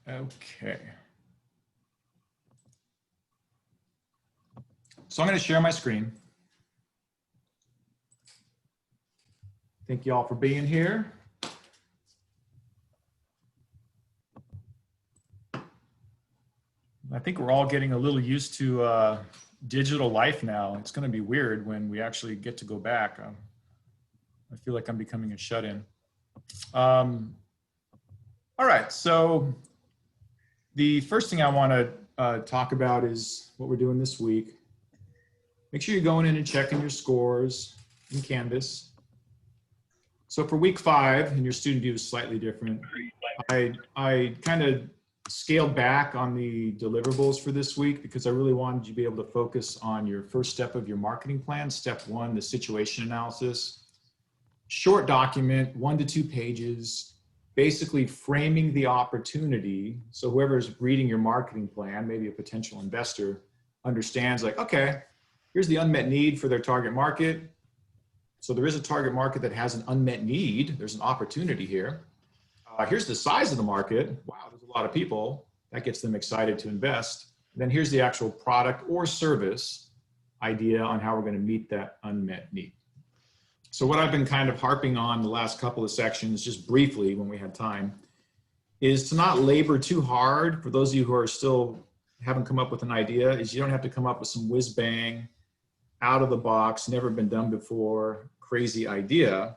Okay. So I'm going to share my screen. Thank you all for being here. I think we're all getting a little used to digital life now. It's going to be weird when we actually get to go back. I feel like I'm becoming a shut-in. All right, so the first thing I want to talk about is what we're doing this week. Make sure you're going in and checking your scores in Canvas. So for week 5, and your student view is slightly different, I kind of scaled back on the deliverables for this week because I really wanted you to be able to focus on your first step of your marketing plan. Step 1, the situation analysis. Short document, 1 to 2 pages, basically framing the opportunity. So whoever's reading your marketing plan, maybe a potential investor, understands like, okay, here's the unmet need for their target market. So there is a target market that has an unmet need. There's an opportunity here. Here's the size of the market. Wow, there's a lot of people. That gets them excited to invest. And then here's the actual product or service idea on how we're going to meet that unmet need. So what I've been kind of harping on the last couple of sections, just briefly when we had time, is to not labor too hard. For those of you who are still haven't come up with an idea, is you don't have to come up with some whiz bang, out of the box, never been done before, crazy idea.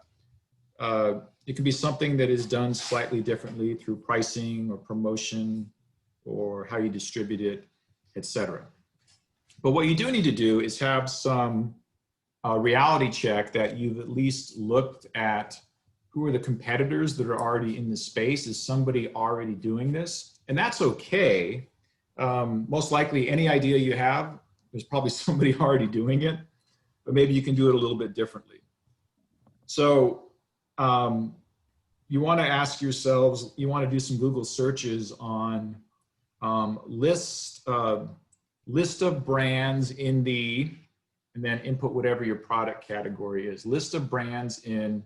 It could be something that is done slightly differently through pricing or promotion or how you distribute it, etc. But what you do need to do is have some reality check that you've at least looked at who are the competitors that are already in the space. Is somebody already doing this? And that's okay. Most likely any idea you have, there's probably somebody already doing it, but maybe you can do it a little bit differently. So you want to ask yourselves, you want to do some Google searches on list of brands in the, and then input whatever your product category is. List of brands in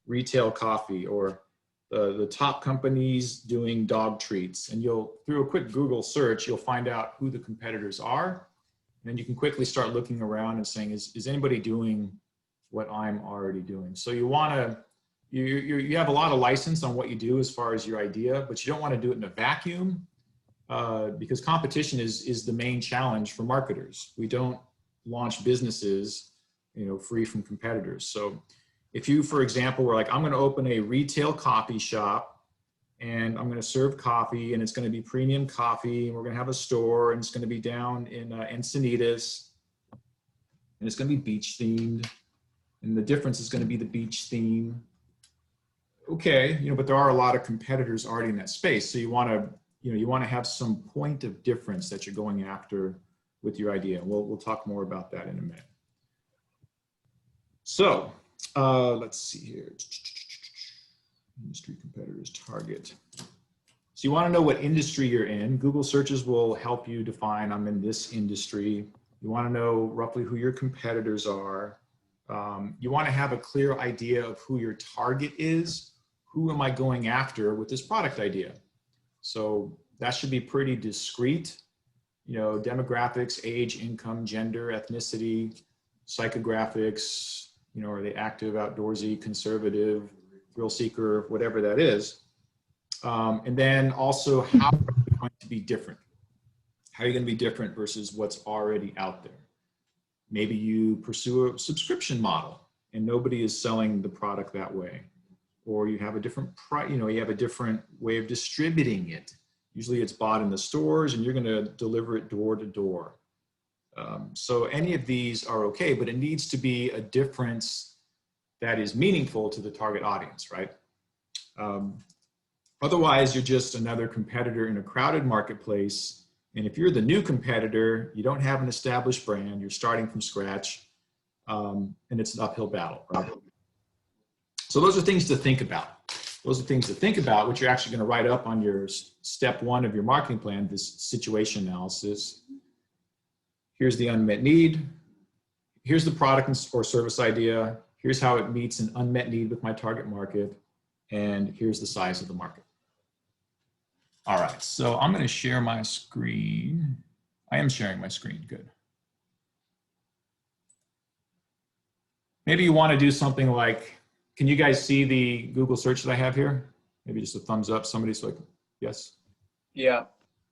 retail coffee, or the top companies doing dog treats. And you'll, through a quick Google search, you'll find out who the competitors are. And then you can quickly start looking around and saying, is anybody doing what I'm already doing? So you want to, you have a lot of license on what you do as far as your idea, but you don't want to do it in a vacuum because competition is the main challenge for marketers. We don't launch businesses, free from competitors. So if you, for example, were like, I'm going to open a retail coffee shop and I'm going to serve coffee, and it's going to be premium coffee, and we're going to have a store, and it's going to be down in Encinitas, and it's going to be beach themed, and the difference is going to be the beach theme. Okay, but there are a lot of competitors already in that space, so you want to have some point of difference that you're going after with your idea. We'll talk more about that in a minute. So let's see here. Industry competitors, target. So you want to know what industry you're in. Google searches will help you define, I'm in this industry. You want to know roughly who your competitors are. You want to have a clear idea of who your target is. Who am I going after with this product idea? So that should be pretty discreet. Demographics, age, income, gender, ethnicity, psychographics, are they active, outdoorsy, conservative, thrill seeker, whatever that is. And then also, how are you going to be different? How are you going to be different versus what's already out there? Maybe you pursue a subscription model and nobody is selling the product that way. Or you have a different you have a different way of distributing it. Usually it's bought in the stores and you're going to deliver it door to door. So any of these are okay, but it needs to be a difference that is meaningful to the target audience, right? Otherwise, you're just another competitor in a crowded marketplace. And if you're the new competitor, you don't have an established brand, you're starting from scratch, and it's an uphill battle, right? So those are things to think about. Those are things to think about, which you're actually going to write up on your step 1 of your marketing plan, this situation analysis. Here's the unmet need. Here's the product or service idea. Here's how it meets an unmet need with my target market. And here's the size of the market. All right, so I'm going to share my screen. I am sharing my screen, good. Maybe you want to do something like, can you guys see the Google search that I have here? Maybe just a thumbs up, somebody's like, yes? Yeah.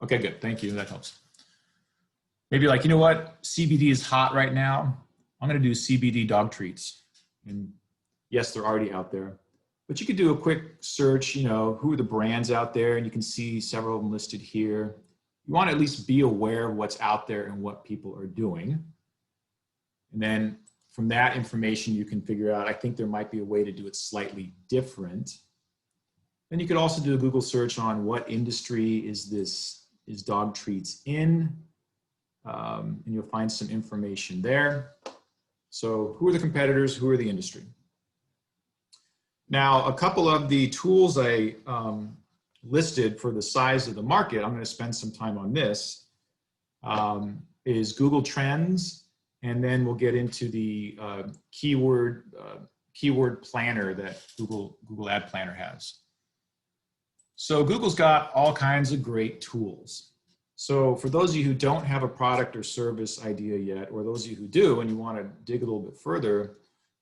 Okay, good, thank you, that helps. Maybe like, you know what, CBD is hot right now. I'm going to do CBD dog treats. And yes, they're already out there. But you could do a quick search, you know, who are the brands out there, and you can see several of them listed here. You want to at least be aware of what's out there and what people are doing. And then from that information, you can figure out, I think there might be a way to do it slightly different. Then you could also do a Google search on what industry is dog treats in, and you'll find some information there. So who are the competitors? Who are the industry? Now, a couple of the tools I listed for the size of the market, I'm going to spend some time on this, is Google Trends, and then we'll get into the keyword planner that Google Ad Planner has. So Google's got all kinds of great tools. So for those of you who don't have a product or service idea yet, or those of you who do and you want to dig a little bit further,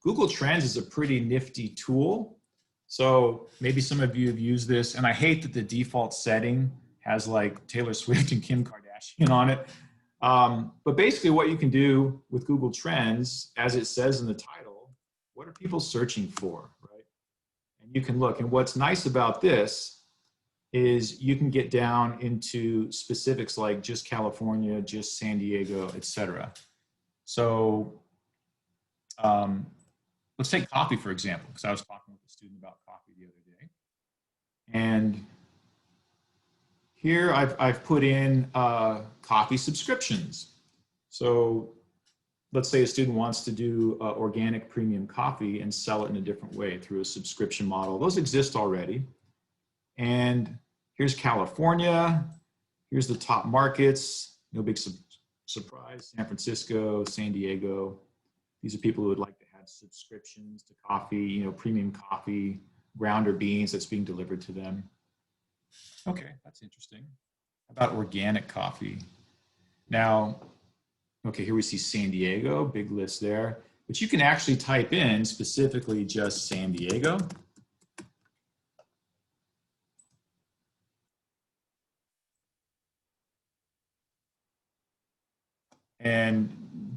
Google Trends is a pretty nifty tool. So maybe some of you have used this, and I hate that the default setting has like Taylor Swift and Kim Kardashian on it. But basically what you can do with Google Trends, as it says in the title, what are people searching for, right? And you can look, and what's nice about this is you can get down into specifics like just California, just San Diego, etc. So let's take coffee, for example, because I was talking with a student about coffee the other day. And here I've put in coffee subscriptions. So let's say a student wants to do organic premium coffee and sell it in a different way through a subscription model. Those exist already. And here's California. Here's the top markets. No big surprise. San Francisco, San Diego. These are people who would like to have subscriptions to coffee, you know, premium coffee, ground or beans that's being delivered to them. Okay, that's interesting. How about organic coffee? Now, okay, here we see San Diego, big list there. But you can actually type in specifically just San Diego. And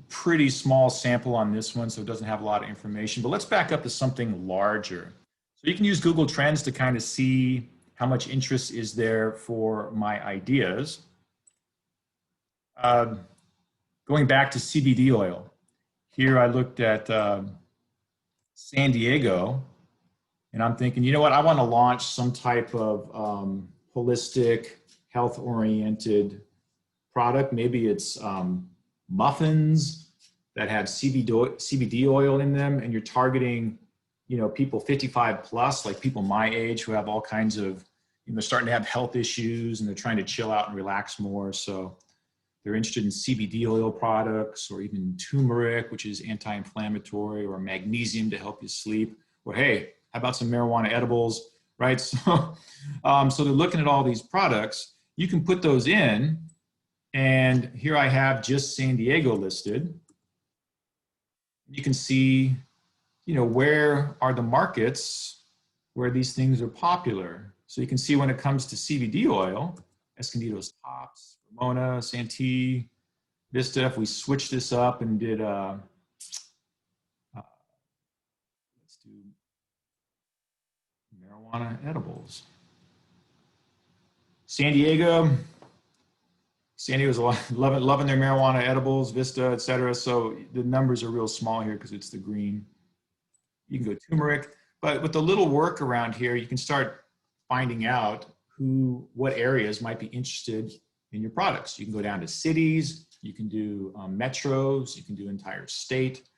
pretty small sample on this one, so it doesn't have a lot of information. But let's back up to something larger. So you can use Google Trends to kind of see how much interest is there for my ideas. Going back to CBD oil, here I looked at San Diego, and I'm thinking, you know what, I want to launch some type of holistic, health-oriented product. Maybe it's muffins that have CBD oil in them, and you're targeting, you know, people 55 plus, like people my age who have all kinds of, you know, starting to have health issues and they're trying to chill out and relax more. So they're interested in CBD oil products, or even turmeric, which is anti-inflammatory, or magnesium to help you sleep, or hey, how about some marijuana edibles, right? So, so they're looking at all these products. You can put those in, and here I have just San Diego listed. You can see, you know, where are the markets where these things are popular. So you can see when it comes to CBD oil, Escondido's tops, Ramona, Santee, Vista. If we switch this up and did, let's do marijuana edibles. San Diego's loving their marijuana edibles, Vista, et cetera. So the numbers are real small here because it's the green. You can go turmeric, but with a little work around here, you can start finding out what areas might be interested in your products. You can go down to cities, you can do metros, you can do entire state.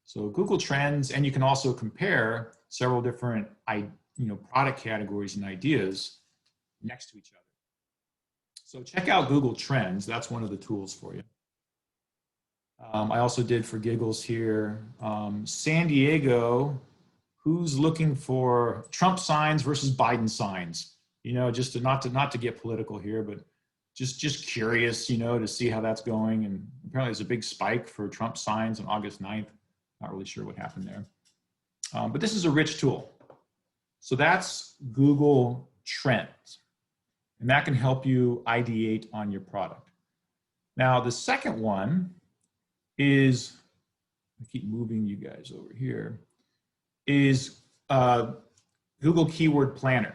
So Google Trends, and you can also compare several different product categories and ideas next to each other. So check out Google Trends. That's one of the tools for you. I also did for giggles here, San Diego, who's looking for Trump signs versus Biden signs? you know, just to not to get political here, but just curious, you know, to see how that's going. And apparently there's a big spike for Trump signs on August 9th. Not really sure what happened there. But this is a rich tool. So that's Google Trends. And that can help you ideate on your product. Now, the second one is, I keep moving you guys over here, is Google Keyword Planner.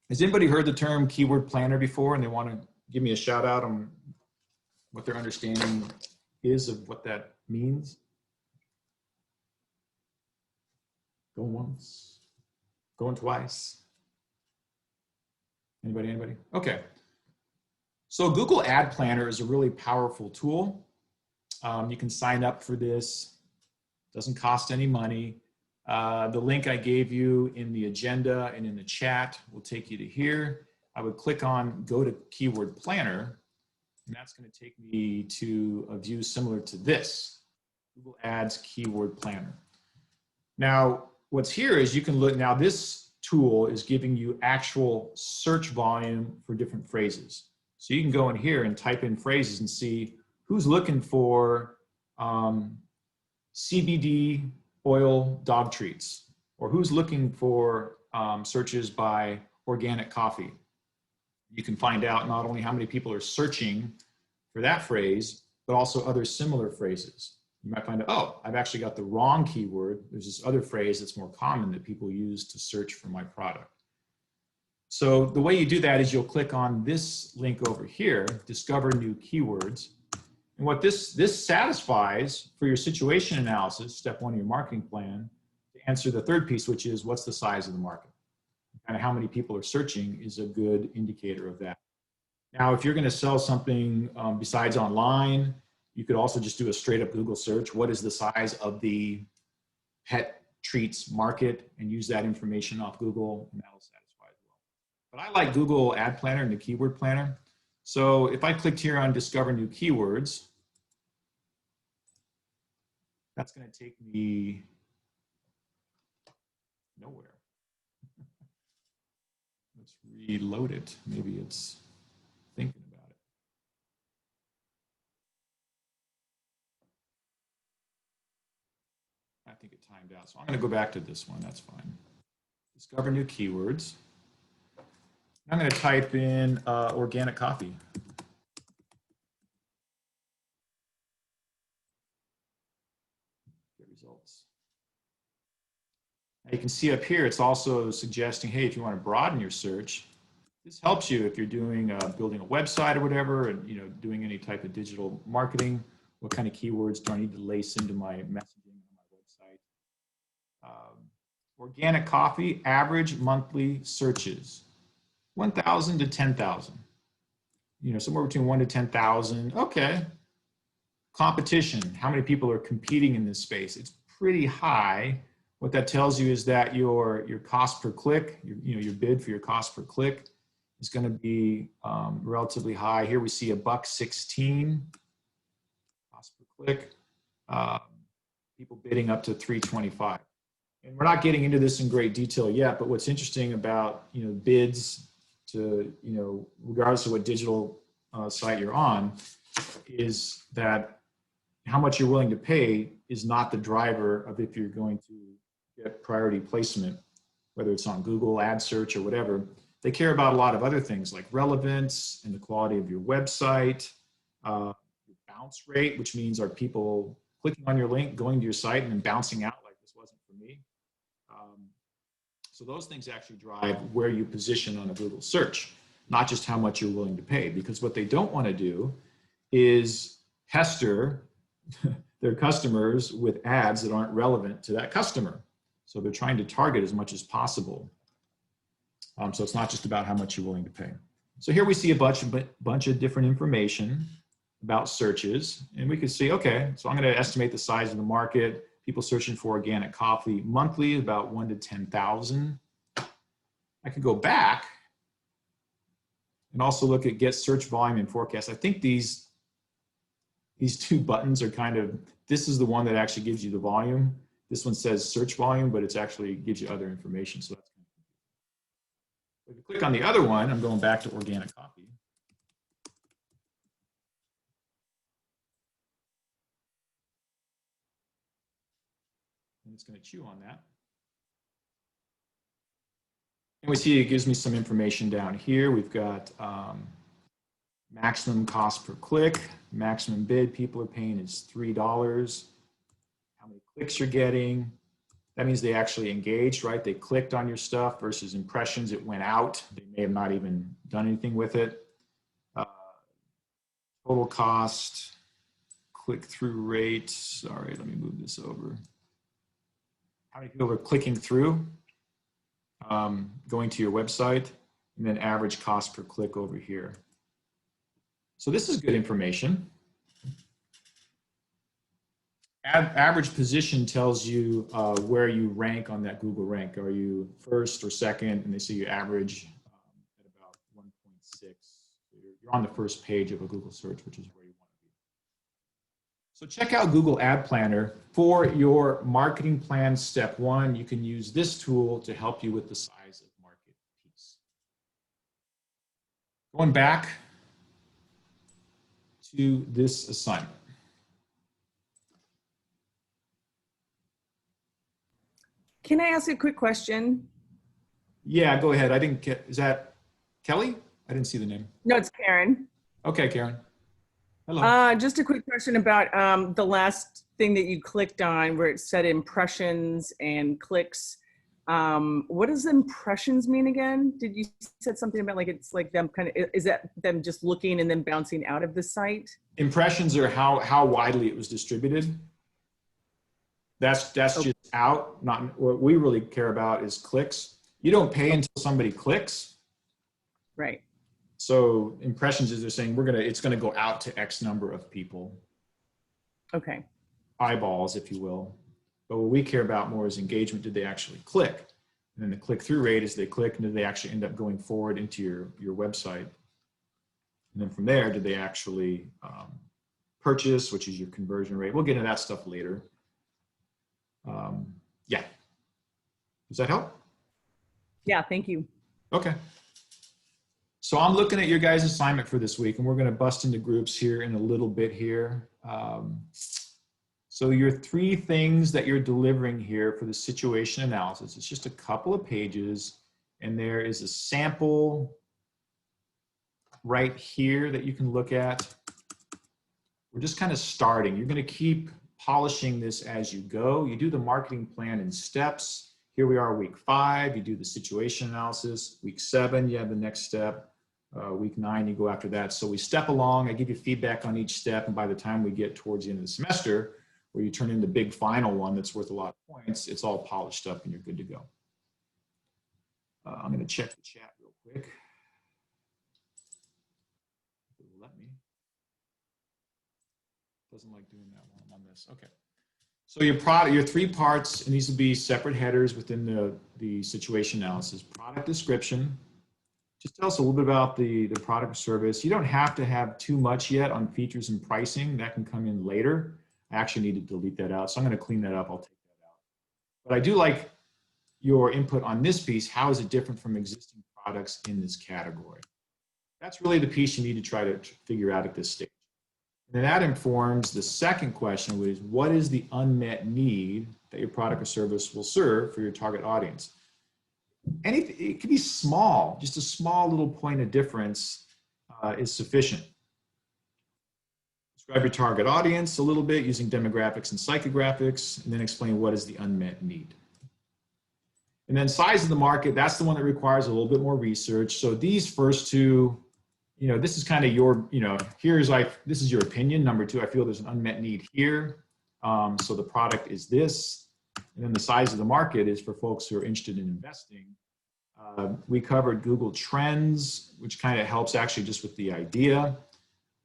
Has anybody heard the term keyword planner before and they want to give me a shout out on what their understanding is of what that means? Going once, going twice. Anybody? Okay. So Google Ad Planner is a really powerful tool. You can sign up for this. Doesn't cost any money. The link I gave you in the agenda and in the chat will take you to here. I would click on go to Keyword Planner, and that's going to take me to a view similar to this, Google Ads Keyword Planner. Now, what's here is you can look, now this tool is giving you actual search volume for different phrases. So you can go in here and type in phrases and see who's looking for CBD oil dog treats, or who's looking for searches by organic coffee. You can find out not only how many people are searching for that phrase, but also other similar phrases. You might find out, oh, I've actually got the wrong keyword. There's this other phrase that's more common that people use to search for my product. So the way you do that is you'll click on this link over here, Discover New Keywords. And what this satisfies for your situation analysis, step one of your marketing plan, to answer the third piece, which is what's the size of the market? Kind of how many people are searching is a good indicator of that. Now, if you're going to sell something besides online, you could also just do a straight up Google search. What is the size of the pet treats market? And use that information off Google, and that'll satisfy as well. But I like Google Ad Planner and the Keyword Planner. So if I clicked here on Discover New Keywords, that's going to take me nowhere. Let's reload it. Maybe it's thinking about it. I think it timed out. So I'm going to go back to this one. That's fine. Discover New Keywords. I'm going to type in organic coffee. Get results. Now you can see up here, it's also suggesting, hey, if you want to broaden your search, this helps you if you're doing building a website or whatever, and doing any type of digital marketing. What kind of keywords do I need to lace into my messaging on my website? Organic coffee, average monthly searches. 1,000 to 10,000, somewhere between 1 to 10,000. Okay. Competition, how many people are competing in this space? It's pretty high. What that tells you is that your cost per click, your bid for your cost per click is going to be relatively high. Here we see $1.16 cost per click. People bidding up to $3.25. And we're not getting into this in great detail yet, but what's interesting about bids to regardless of what digital site you're on, is that how much you're willing to pay is not the driver of if you're going to get priority placement, whether it's on Google Ad Search or whatever. They care about a lot of other things like relevance and the quality of your website, your bounce rate, which means are people clicking on your link, going to your site, and then bouncing out like this wasn't for me. So those things actually drive where you position on a Google search, not just how much you're willing to pay, because what they don't want to do is pester their customers with ads that aren't relevant to that customer. So they're trying to target as much as possible. So it's not just about how much you're willing to pay. So here we see a bunch of different information about searches, and we could see, okay, so I'm going to estimate the size of the market. People searching for organic coffee monthly, about 1 to 10,000. I could go back and also look at get search volume and forecast. I think these two buttons are kind of, this is the one that actually gives you the volume. This one says search volume, but it's actually gives you other information. So that's kind of, if you click on the other one, I'm going back to organic copy. And it's going to chew on that. And we see it gives me some information down here. We've got maximum cost per click, maximum bid people are paying is $3. How many clicks you're getting. That means they actually engaged, right? They clicked on your stuff versus impressions. It went out. They may have not even done anything with it. Total cost, click-through rate. Sorry, let me move this over. How many people are clicking through, going to your website, and then average cost per click over here. So this is good information. Average position tells you where you rank on that Google rank. Are you first or second? And they say you average at about 1.6. You're on the first page of a Google search, which is where you want to be. So check out Google Ad Planner. For your marketing plan step 1, you can use this tool to help you with the size of market piece. Going back to this assignment. Can I ask a quick question? Yeah, go ahead. I didn't get, is that Kelly? I didn't see the name. No, it's Karen. Okay, Karen. Hello. Just a quick question about the last thing that you clicked on where it said impressions and clicks. What does impressions mean again? Did you said something about like, it's like them kind of, is that them just looking and then bouncing out of the site? Impressions are how widely it was distributed. That's Okay. just out. Not what we really care about is clicks. You don't pay until somebody clicks. Right. So impressions is they're saying it's gonna go out to X number of people. Okay. Eyeballs, if you will. But what we care about more is engagement. Did they actually click? And then the click-through rate is they click and did they actually end up going forward into your website? And then from there, did they actually purchase, which is your conversion rate? We'll get into that stuff later. Yeah. Does that help? Yeah, thank you. Okay. So I'm looking at your guys' assignment for this week, and we're going to bust into groups here in a little bit here. So your 3 things that you're delivering here for the situation analysis, it's just a couple of pages, and there is a sample right here that you can look at. We're just kind of starting. You're going to keep polishing this as you go. You do the marketing plan in steps. Here we are, week 5, you do the situation analysis. Week 7, you have the next step. Week 9, you go after that. So we step along, I give you feedback on each step, and by the time we get towards the end of the semester, where you turn in the big final one that's worth a lot of points, it's all polished up and you're good to go. I'm gonna check the chat real quick. If it will let me. Doesn't like doing that while I'm on this, okay. So your 3 parts, it needs to be separate headers within the situation analysis. Product description, just tell us a little bit about the product or service. You don't have to have too much yet on features and pricing. That can come in later. I actually need to delete that out, so I'm going to clean that up. I'll take that out. But I do like your input on this piece. How is it different from existing products in this category? That's really the piece you need to try to figure out at this stage. And then that informs the second question, which is what is the unmet need that your product or service will serve for your target audience? And it can be small, just a small little point of difference is sufficient. Describe your target audience a little bit using demographics and psychographics, and then explain what is the unmet need. And then size of the market, that's the one that requires a little bit more research. So these first 2, you know, this is kind of your, you know, here's like, this is your opinion. Number 2, I feel there's an unmet need here. So the product is this. And then the size of the market is for folks who are interested in investing. We covered Google Trends, which kind of helps actually just with the idea.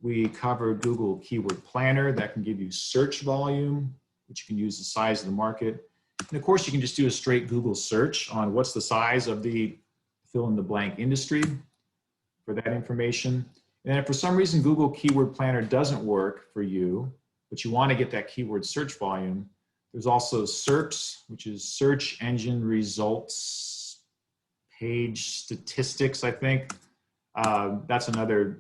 We covered Google Keyword Planner that can give you search volume, which you can use the size of the market. And of course, you can just do a straight Google search on what's the size of the fill in the blank industry for that information. And if for some reason Google Keyword Planner doesn't work for you, but you want to get that keyword search volume, there's also SERPs, which is Search Engine Results page statistics, I think. That's another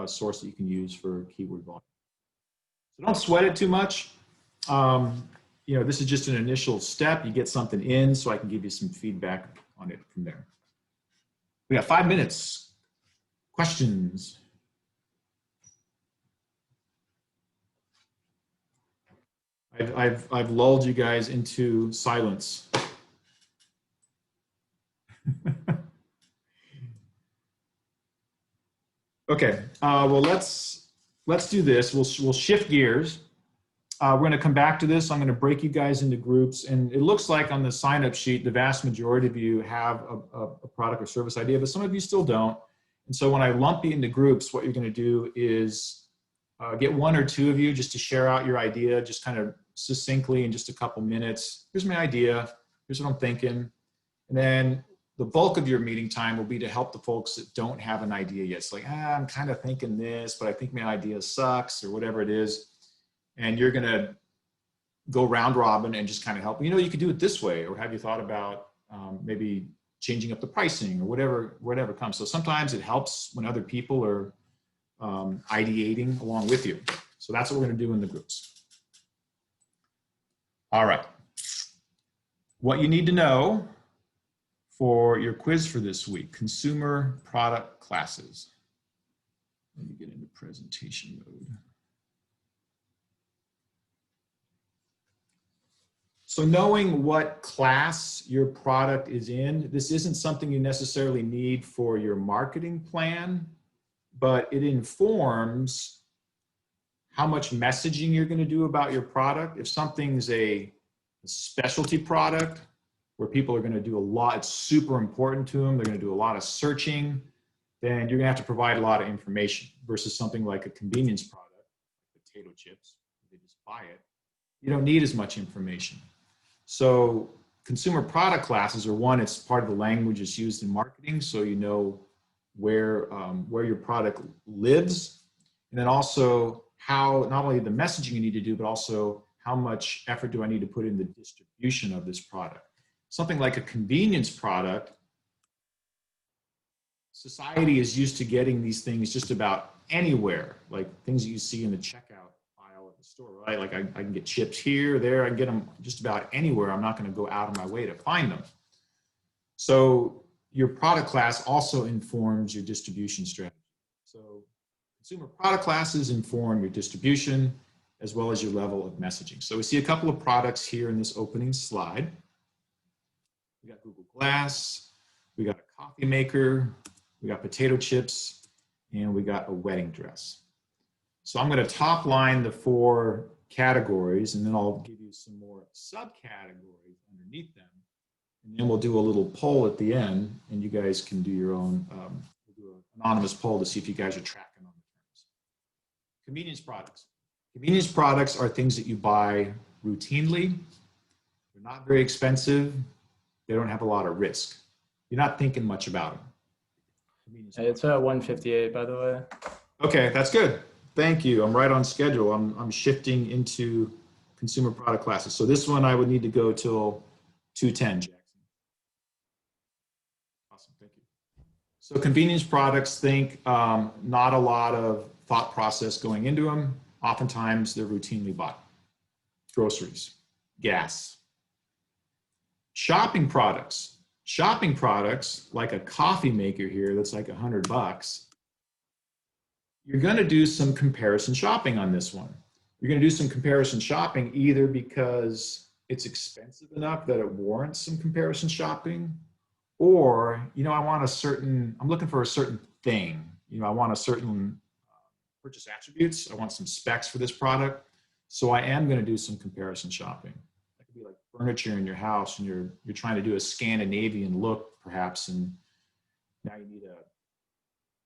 source that you can use for keyword volume. So don't sweat it too much. You know, this is just an initial step. You get something in so I can give you some feedback on it from there. We got 5 minutes. Questions? I've lulled you guys into silence. Okay, well, let's do this. We'll shift gears. We're going to come back to this. I'm going to break you guys into groups. And it looks like on the sign-up sheet, the vast majority of you have a product or service idea, but some of you still don't. And so when I lump you into groups, what you're going to do is get 1 or 2 of you just to share out your idea, just kind of succinctly in just a couple minutes. Here's my idea. Here's what I'm thinking. And then the bulk of your meeting time will be to help the folks that don't have an idea yet. It's like, I'm kind of thinking this, but I think my idea sucks or whatever it is. And you're going to go round robin and just kind of help. You know, you could do it this way, or have you thought about maybe changing up the pricing or whatever comes. So sometimes it helps when other people are ideating along with you. So that's what we're going to do in the groups. All right. What you need to know for your quiz for this week: consumer product classes. Let me get into presentation mode. So knowing what class your product is in, this isn't something you necessarily need for your marketing plan, but it informs how much messaging you're going to do about your product. If something's a specialty product where people are going to do a lot, it's super important to them, they're going to do a lot of searching, then you're going to have to provide a lot of information versus something like a convenience product, like potato chips. They just buy it. You don't need as much information. So consumer product classes are one, it's part of the language that's used in marketing, so you know where your product lives, and then also how, not only the messaging you need to do, but also how much effort do I need to put in the distribution of this product. Something like a convenience product, society is used to getting these things just about anywhere, like things that you see in the checkout aisle at the store, right? Like I can get chips here, there, I can get them just about anywhere. I'm not going to go out of my way to find them. So your product class also informs your distribution strategy. So consumer product classes inform your distribution as well as your level of messaging. So we see a couple of products here in this opening slide. We got Google Glass, we got a coffee maker, we got potato chips, and we got a wedding dress. So I'm going to top line the 4 categories, and then I'll give you some more subcategories underneath them. And then we'll do a little poll at the end, and you guys can do your own, we'll do an anonymous poll to see if you guys are tracking on the terms. Convenience products. Convenience products are things that you buy routinely. They're not very expensive. They don't have a lot of risk. You're not thinking much about them. It's at 1:58, by the way. Okay, that's good. Thank you. I'm right on schedule. I'm shifting into consumer product classes. So this one I would need to go till 2:10, Jackson. Awesome, thank you. So convenience products, think not a lot of thought process going into them. Oftentimes they're routinely bought. Groceries, gas. Shopping products. Shopping products, like a coffee maker here that's like $100, you're going to do some comparison shopping on this one. You're going to do some comparison shopping either because it's expensive enough that it warrants some comparison shopping, or, you know, I'm looking for a certain thing. You know, I want a certain purchase attributes. I want some specs for this product. So I am going to do some comparison shopping. That could be like furniture in your house, and you're trying to do a Scandinavian look perhaps, and now you need a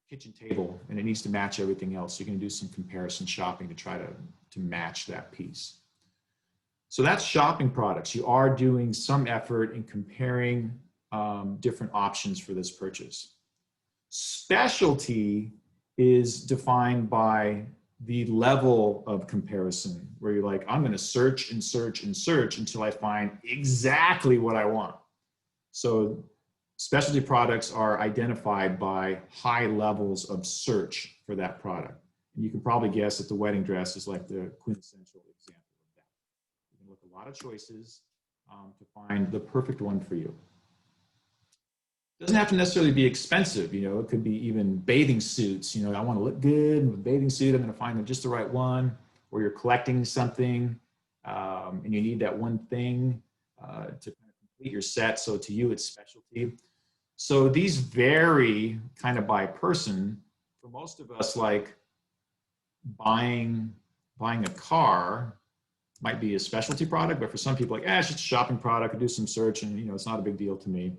kitchen table and it needs to match everything else. You're going to do some comparison shopping to try to match that piece. So that's shopping products. You are doing some effort in comparing different options for this purchase. Specialty is defined by the level of comparison, where you're like, I'm going to search and search and search until I find exactly what I want. So Specialty products are identified by high levels of search for that product. And you can probably guess that the wedding dress is like the quintessential example of that. You can look at a lot of choices to find the perfect one for you. Doesn't have to necessarily be expensive, you know, it could be even bathing suits. You know, I want to look good with a bathing suit, I'm going to find just the right one. Or you're collecting something and you need that one thing to kind of complete your set. So to you, it's specialty. So these vary kind of by person. For most of us, like buying a car might be a specialty product, but for some people, like, it's just a shopping product. I do some search and, you know, it's not a big deal to me.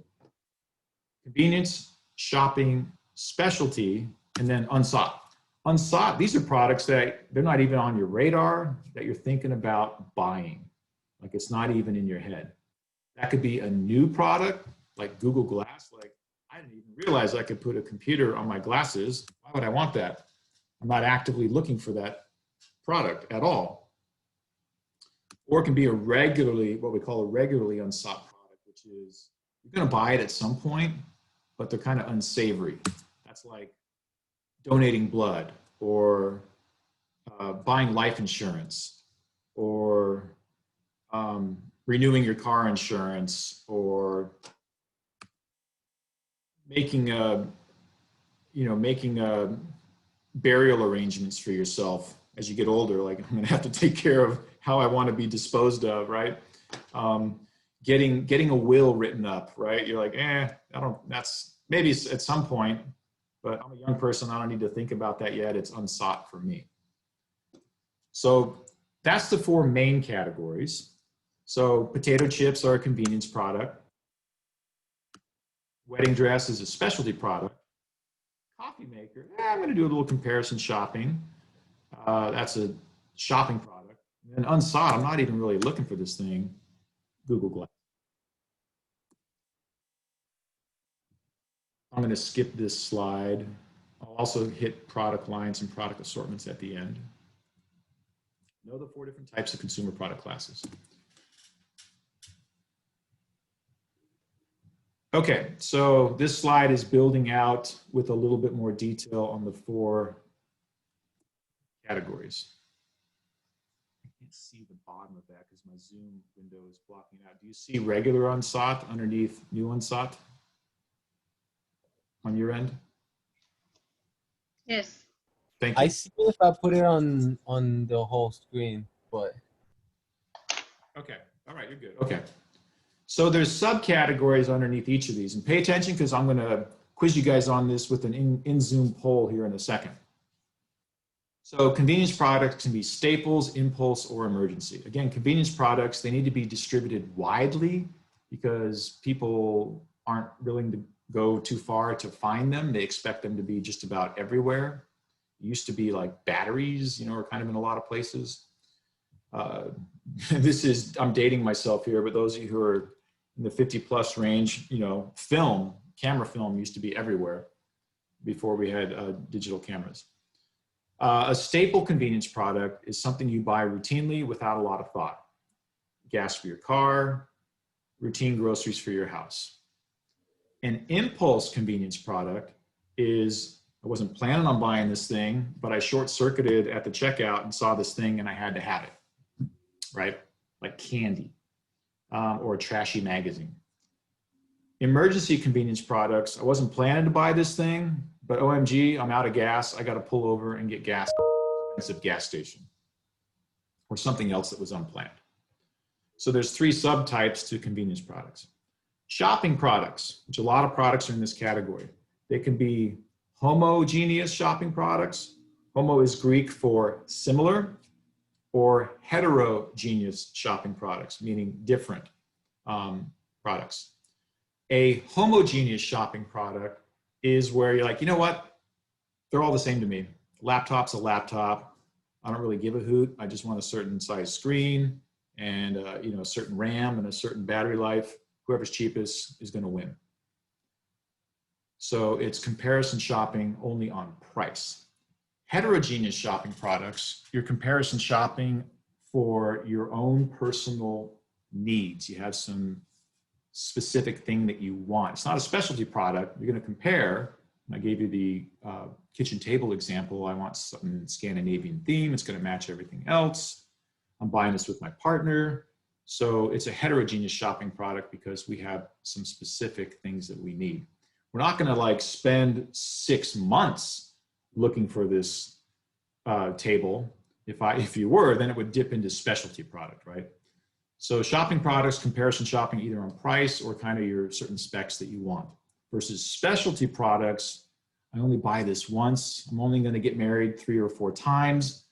Convenience, shopping, specialty, and then unsought. Unsought, these are products that they're not even on your radar, that you're thinking about buying. Like it's not even in your head. That could be a new product, like Google Glass. Like, I didn't even realize I could put a computer on my glasses. Why would I want that? I'm not actively looking for that product at all. Or it can be a regularly, what we call a regularly unsought product, which is you're going to buy it at some point, but they're kind of unsavory. That's like donating blood, or buying life insurance, or renewing your car insurance, or making burial arrangements for yourself as you get older. Like, I'm gonna have to take care of how I want to be disposed of, right? Getting a will written up, right? You're like, that's maybe at some point, but I'm a young person, I don't need to think about that yet. It's unsought for me. So that's the 4 main categories. So potato chips are a convenience product. Wedding dress is a specialty product. Coffee maker, I'm going to do a little comparison shopping. That's a shopping product. And unsought, I'm not even really looking for this thing, Google Glass. I'm going to skip this slide. I'll also hit product lines and product assortments at the end. Know the 4 different types of consumer product classes. Okay, so this slide is building out with a little bit more detail on the 4 categories. I can't see the bottom of that because my Zoom window is blocking out. Do you see regular unsought underneath new unsought on your end? Yes. Thank you. I see it if I put it on the whole screen, but Okay, all right, you're good. Okay. So there's subcategories underneath each of these, and pay attention because I'm going to quiz you guys on this with an in-Zoom poll here in a second. So convenience products can be staples, impulse, or emergency. Again, convenience products, they need to be distributed widely because people aren't willing to go too far to find them. They expect them to be just about everywhere. It used to be like batteries, you know, are kind of in a lot of places. I'm dating myself here, but those of you who are in the 50+ range, you know, camera film used to be everywhere before we had digital cameras. A staple convenience product is something you buy routinely without a lot of thought. Gas for your car, routine groceries for your house. An impulse convenience product is, I wasn't planning on buying this thing, but I short-circuited at the checkout and saw this thing and I had to have it, right? Like candy or a trashy magazine. Emergency convenience products, I wasn't planning to buy this thing, but OMG, I'm out of gas. I got to pull over and get gas at an expensive gas station or something else that was unplanned. So there's 3 subtypes to convenience products. Shopping products, which a lot of products are in this category. They can be homogeneous shopping products. Homo is Greek for similar, or heterogeneous shopping products, meaning different products. A homogeneous shopping product is where you're like, you know what? They're all the same to me. Laptop's a laptop. I don't really give a hoot. I just want a certain size screen and you know, a certain RAM and a certain battery life. Whoever's cheapest is going to win. So it's comparison shopping only on price. Heterogeneous shopping products, you're comparison shopping for your own personal needs. You have some specific thing that you want. It's not a specialty product. You're going to compare. I gave you the kitchen table example. I want something Scandinavian theme. It's going to match everything else. I'm buying this with my partner. So it's a heterogeneous shopping product because we have some specific things that we need. We're not going to like spend 6 months looking for this table. If you were, then it would dip into specialty product, right? So shopping products, comparison shopping either on price or kind of your certain specs that you want. Versus specialty products, I only buy this once. I'm only going to get married 3 or 4 times.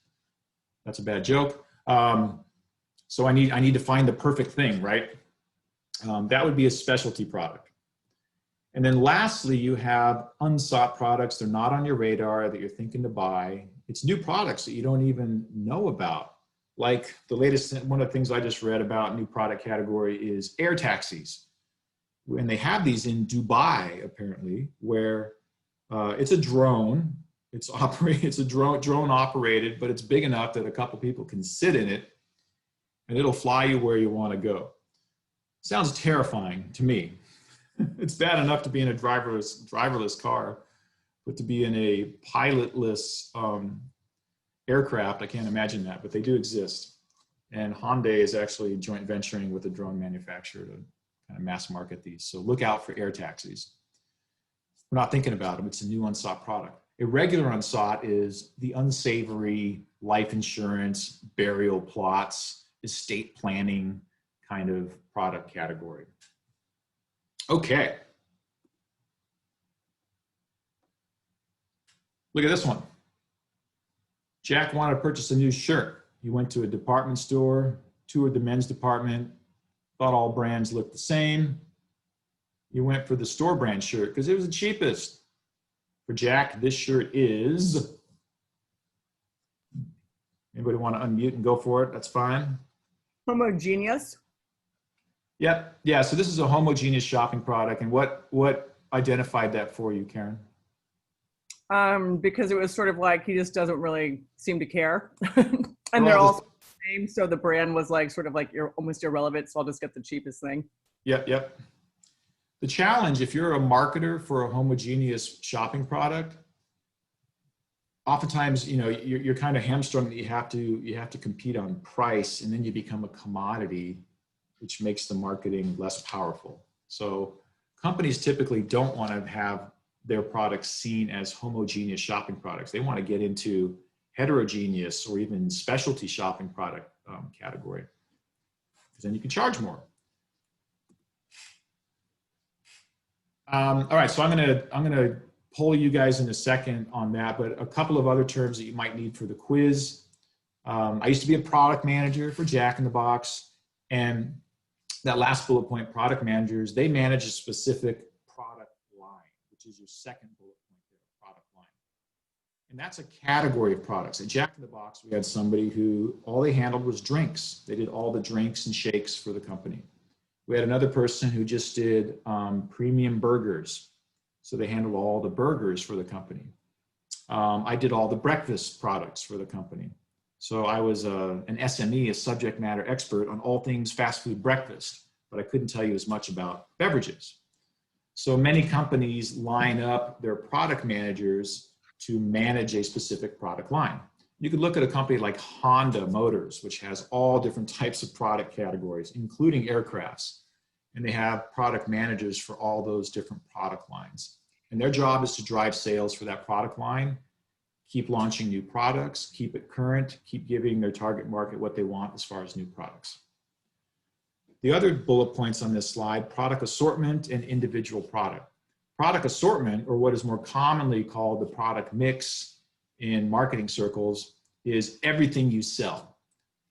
That's a bad joke. So I need to find the perfect thing, right? That would be a specialty product. And then lastly, you have unsought products. They're not on your radar that you're thinking to buy. It's new products that you don't even know about. Like the latest, one of the things I just read about new product category is air taxis. And they have these in Dubai, apparently, where it's a drone. It's a drone operated, but it's big enough that a couple people can sit in it and it'll fly you where you want to go. Sounds terrifying to me. It's bad enough to be in a driverless car, but to be in a pilotless aircraft, I can't imagine that, but they do exist. And Hyundai is actually joint venturing with a drone manufacturer to kind of mass market these. So look out for air taxis. We're not thinking about them. It's a new unsought product. Irregular unsought is the unsavory life insurance, burial plots, estate planning kind of product category. Okay. Look at this one. Jack wanted to purchase a new shirt. He went to a department store, toured the men's department, thought all brands looked the same. He went for the store brand shirt because it was the cheapest. For Jack, this shirt is, anybody want to unmute and go for it? That's fine. Homogeneous. Yep. Yeah. So this is a homogeneous shopping product. And what identified that for you, Karen? Because it was sort of like he just doesn't really seem to care. And they're all the same. So the brand was like sort of like you're almost irrelevant. So I'll just get the cheapest thing. Yep. The challenge, if you're a marketer for a homogeneous shopping product, oftentimes, you're kind of hamstrung that you have to compete on price, and then you become a commodity, which makes the marketing less powerful. So companies typically don't want to have their products seen as homogeneous shopping products. They want to get into heterogeneous or even specialty shopping product category, because then you can charge more. All right, so I'm gonna poll you guys in a second on that, but a couple of other terms that you might need for the quiz. I used to be a product manager for Jack in the Box, and that last bullet point, product managers, they manage a specific product line, which is your second bullet point there, product line. And that's a category of products. At Jack in the Box, we had somebody who all they handled was drinks. They did all the drinks and shakes for the company. We had another person who just did premium burgers. So they handled all the burgers for the company. I did all the breakfast products for the company. So I was an SME, a subject matter expert on all things fast food breakfast, but I couldn't tell you as much about beverages. So many companies line up their product managers to manage a specific product line. You could look at a company like Honda Motors, which has all different types of product categories, including aircrafts. And they have product managers for all those different product lines. And their job is to drive sales for that product line, keep launching new products, keep it current, keep giving their target market what they want as far as new products. The other bullet points on this slide, product assortment and individual product. Product assortment, or what is more commonly called the product mix in marketing circles, is everything you sell.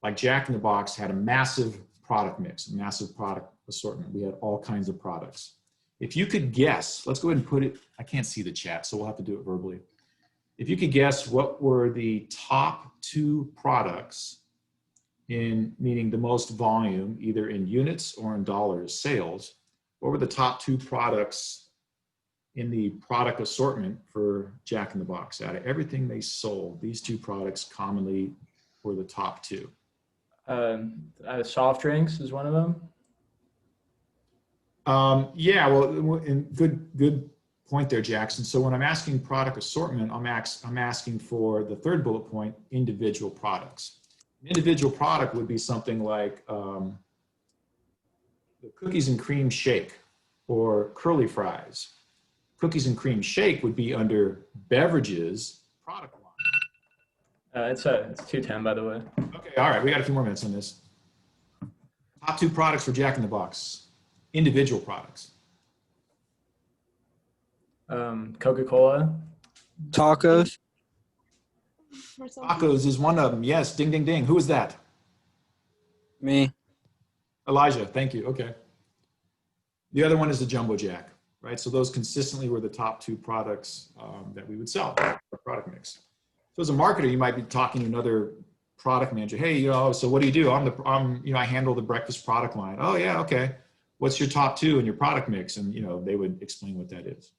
Like Jack in the Box had a massive product mix, a massive product assortment. We had all kinds of products. If you could guess, let's go ahead and put it, I can't see the chat, so we'll have to do it verbally. If you could guess what were the top 2 products meaning the most volume, either in units or in dollars sales, what were the top 2 products in the product assortment for Jack in the Box? Out of everything they sold, these 2 products commonly were the top 2. Soft drinks is one of them. Yeah, well, and good point there, Jackson. So when I'm asking product assortment, I'm asking for the third bullet point, individual products. An individual product would be something like the cookies and cream shake or curly fries. Cookies and cream shake would be under beverages product line. It's 210, by the way. Okay, all right, we got a few more minutes on this. Top 2 products for Jack in the Box, individual products. Coca-Cola. Tacos. Tacos is one of them. Yes, ding, ding, ding. Who is that? Me. Elijah, thank you. Okay. The other one is the Jumbo Jack, right? So those consistently were the top 2 products that we would sell, our product mix. So as a marketer, you might be talking to another product manager. Hey, so what do you do? I handle the breakfast product line. Oh yeah, okay. What's your top 2 in your product mix? And they would explain what that is.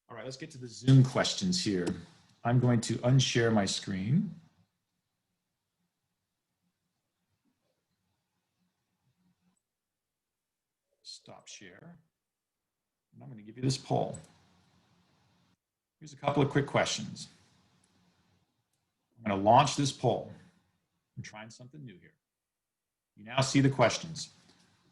All right, let's get to the Zoom questions here. I'm going to unshare my screen. Stop share. And I'm going to give you this poll. Here's a couple of quick questions. I'm going to launch this poll. I'm trying something new here. You now see the questions.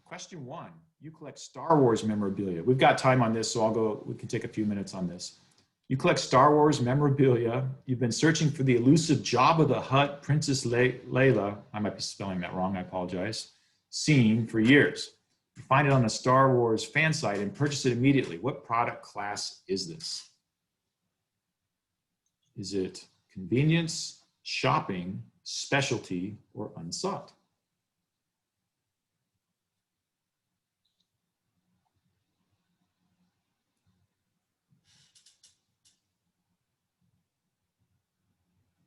Question 1, you collect Star Wars memorabilia. We've got time on this, so we can take a few minutes on this. You collect Star Wars memorabilia. You've been searching for the elusive Jabba the Hutt, Princess Leia, I might be spelling that wrong, I apologize, scene for years. You find it on a Star Wars fan site and purchase it immediately. What product class is this? Is it convenience, shopping, specialty, or unsought?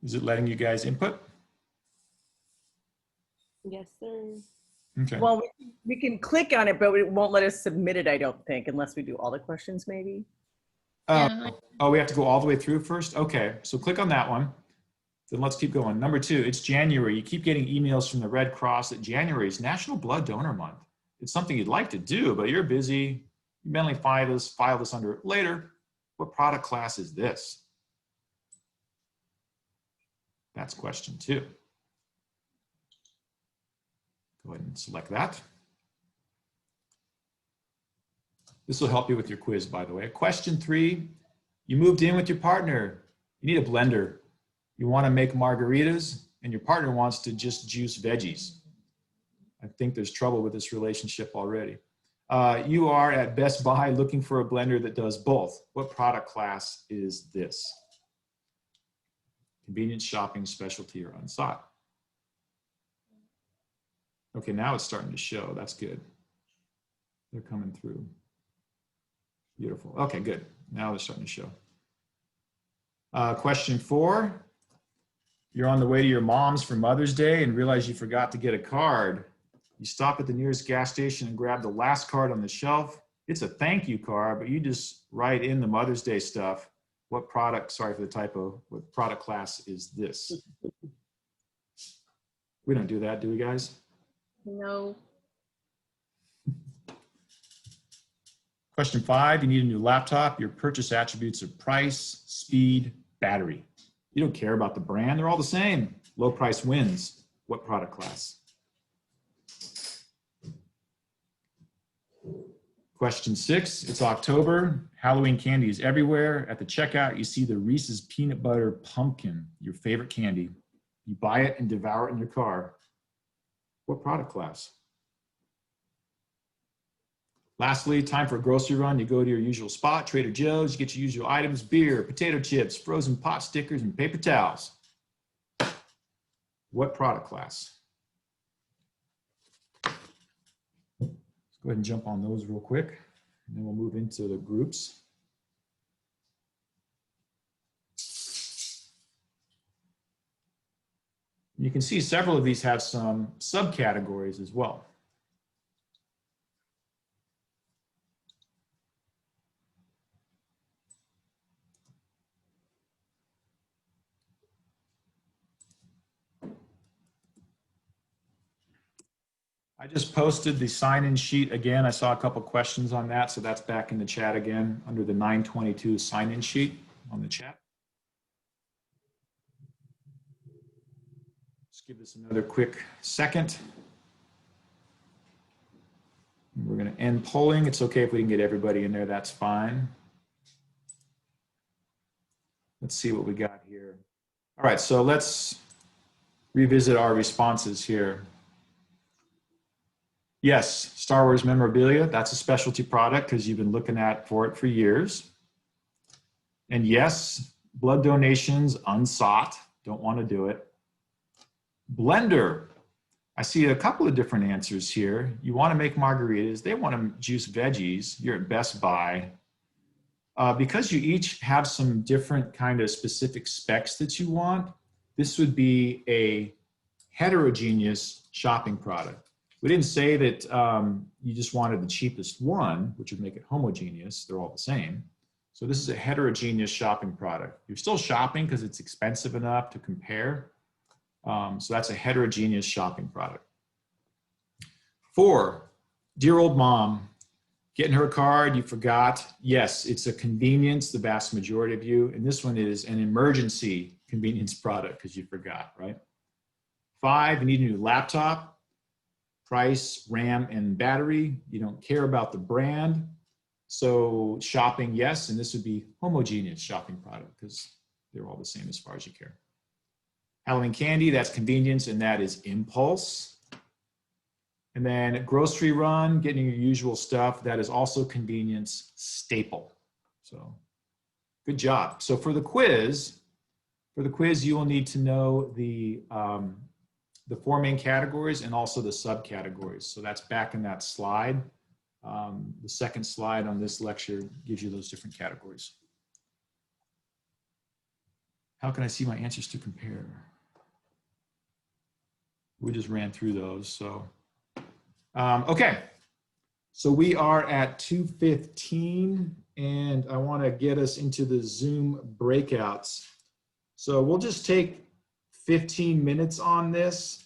Is it letting you guys input? Yes, sir. Okay. Well, we can click on it, but it won't let us submit it, I don't think, unless we do all the questions maybe. Oh, we have to go all the way through first? Okay, so click on that one. Then let's keep going. Number 2, it's January. You keep getting emails from the Red Cross that January is National Blood Donor Month. It's something you'd like to do, but you're busy. You mentally file this under later. What product class is this? That's question 2. Go ahead and select that. This will help you with your quiz, by the way. Question 3, you moved in with your partner. You need a blender. You want to make margaritas, and your partner wants to just juice veggies. I think there's trouble with this relationship already. You are at Best Buy looking for a blender that does both. What product class is this? Convenience, shopping, specialty, or unsought? Okay, now it's starting to show. That's good. They're coming through. Beautiful. Okay, good. Now they're starting to show. Question 4. You're on the way to your mom's for Mother's Day and realize you forgot to get a card. You stop at the nearest gas station and grab the last card on the shelf. It's a thank you card, but you just write in the Mother's Day stuff. What product, sorry for the typo, what product class is this? We don't do that, do we, guys? No. Question 5, you need a new laptop. Your purchase attributes are price, speed, battery. You don't care about the brand, they're all the same. Low price wins. What product class? Question 6, it's October. Halloween candy is everywhere. At the checkout, you see the Reese's Peanut Butter Pumpkin, your favorite candy. You buy it and devour it in your car. What product class? Lastly, time for a grocery run. You go to your usual spot, Trader Joe's, you get your usual items, beer, potato chips, frozen pot stickers, and paper towels. What product class? Let's go ahead and jump on those real quick, and then we'll move into the groups. You can see several of these have some subcategories as well. I just posted the sign-in sheet again. I saw a couple questions on that, so that's back in the chat again under the 922 sign-in sheet on the chat. Just give this another quick second. We're going to end polling. It's okay if we can get everybody in there. That's fine. Let's see what we got here. All right, so let's revisit our responses here. Yes, Star Wars memorabilia, that's a specialty product because you've been looking for it for years. And yes, blood donations, unsought, don't want to do it. Blender, I see a couple of different answers here. You want to make margaritas, they want to juice veggies, you're at Best Buy. Because you each have some different kind of specific specs that you want, this would be a heterogeneous shopping product. We didn't say that you just wanted the cheapest one, which would make it homogeneous. They're all the same. So this is a heterogeneous shopping product. You're still shopping because it's expensive enough to compare. So that's a heterogeneous shopping product. 4, dear old mom, getting her a card, you forgot. Yes, it's a convenience, the vast majority of you. And this one is an emergency convenience product because you forgot, right? 5, you need a new laptop. Price, RAM, and battery. You don't care about the brand. So shopping, yes, and this would be homogeneous shopping product because they're all the same as far as you care. Halloween candy, that's convenience, and that is impulse. And then grocery run, getting your usual stuff, that is also convenience, staple. So good job. So for the quiz, you will need to know the 4 main categories and also the subcategories. So that's back in that slide. The second slide on this lecture gives you those different categories. How can I see my answers to compare? We just ran through those, so. Okay, so we are at 2:15 and I wanna get us into the Zoom breakouts. So we'll just take 15 minutes on this.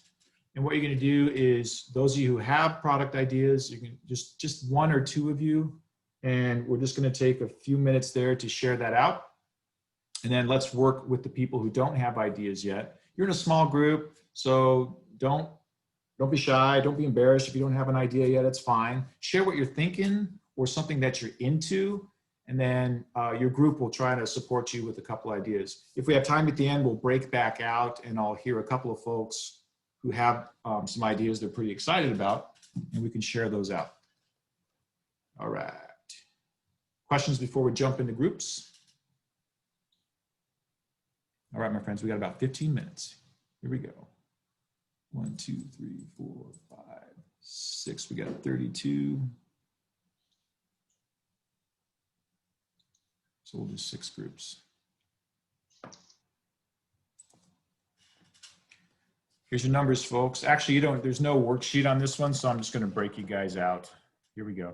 And what you're going to do is those of you who have product ideas, you can just 1 or 2 of you, and we're just going to take a few minutes there to share that out. And then let's work with the people who don't have ideas yet. You're in a small group, so don't be shy, don't be embarrassed if you don't have an idea yet, it's fine. Share what you're thinking or something that you're into, and then your group will try to support you with a couple ideas. If we have time at the end, we'll break back out and I'll hear a couple of folks who have some ideas they're pretty excited about, and we can share those out. All right. Questions before we jump into groups? All right, my friends, we got about 15 minutes. Here we go. 1, 2, 3, 4, 5, 6. We got 32. So we'll do 6 groups. Here's your numbers, folks. Actually, there's no worksheet on this one, so I'm just going to break you guys out. Here we go.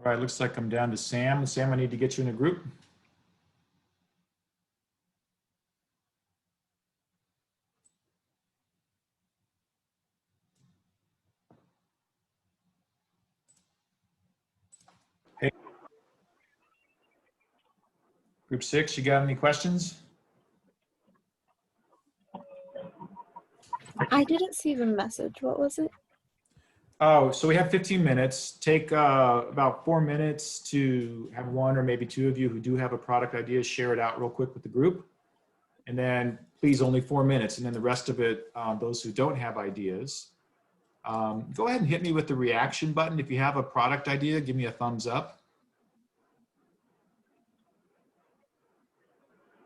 All right, looks like I'm down to Sam. Sam, I need to get you in a group. Hey, group 6, you got any questions? I didn't see the message. What was it? Oh, so we have 15 minutes. Take about 4 minutes to have one or maybe two of you who do have a product idea, share it out real quick with the group. And then please only 4 minutes. And then the rest of it, those who don't have ideas, go ahead and hit me with the reaction button. If you have a product idea, give me a thumbs up.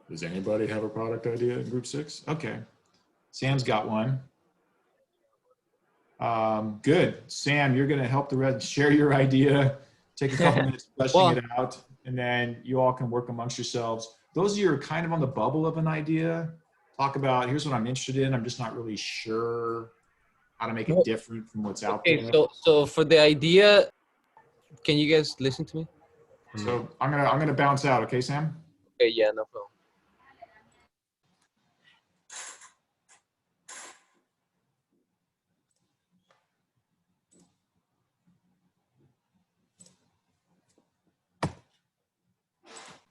Does anybody have a product idea in group 6? Okay. Sam's got one. Good. Sam, you're going to help the rest share your idea. Take a couple minutes fleshing it out, and then you all can work amongst yourselves. Those of you who are kind of on the bubble of an idea, talk about, here's what I'm interested in. I'm just not really sure how to make it different from what's out there. So for the idea, can you guys listen to me? So I'm gonna bounce out. Okay, Sam? Okay, yeah, no problem.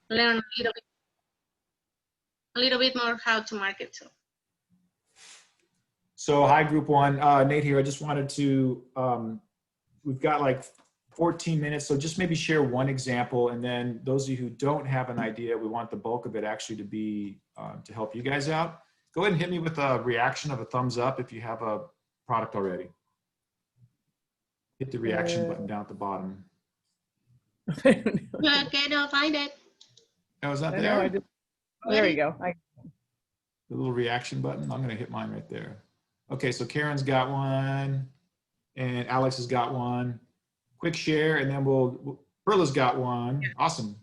Learn a little bit more how to market too. So hi, group 1. Nate here. I just wanted to, we've got like 14 minutes, so just maybe share one example, and then those of you who don't have an idea, we want the bulk of it actually to be to help you guys out. Go ahead and hit me with a reaction of a thumbs up if you have a product already. Hit the reaction button down at the bottom. I don't know. Okay, no, find it. Oh, is that I know, there? I just, there we go. The little reaction button. I'm going to hit mine right there. Okay, so Karen's got one, and Alex has got one. Quick share, and then Perla's got one. Awesome.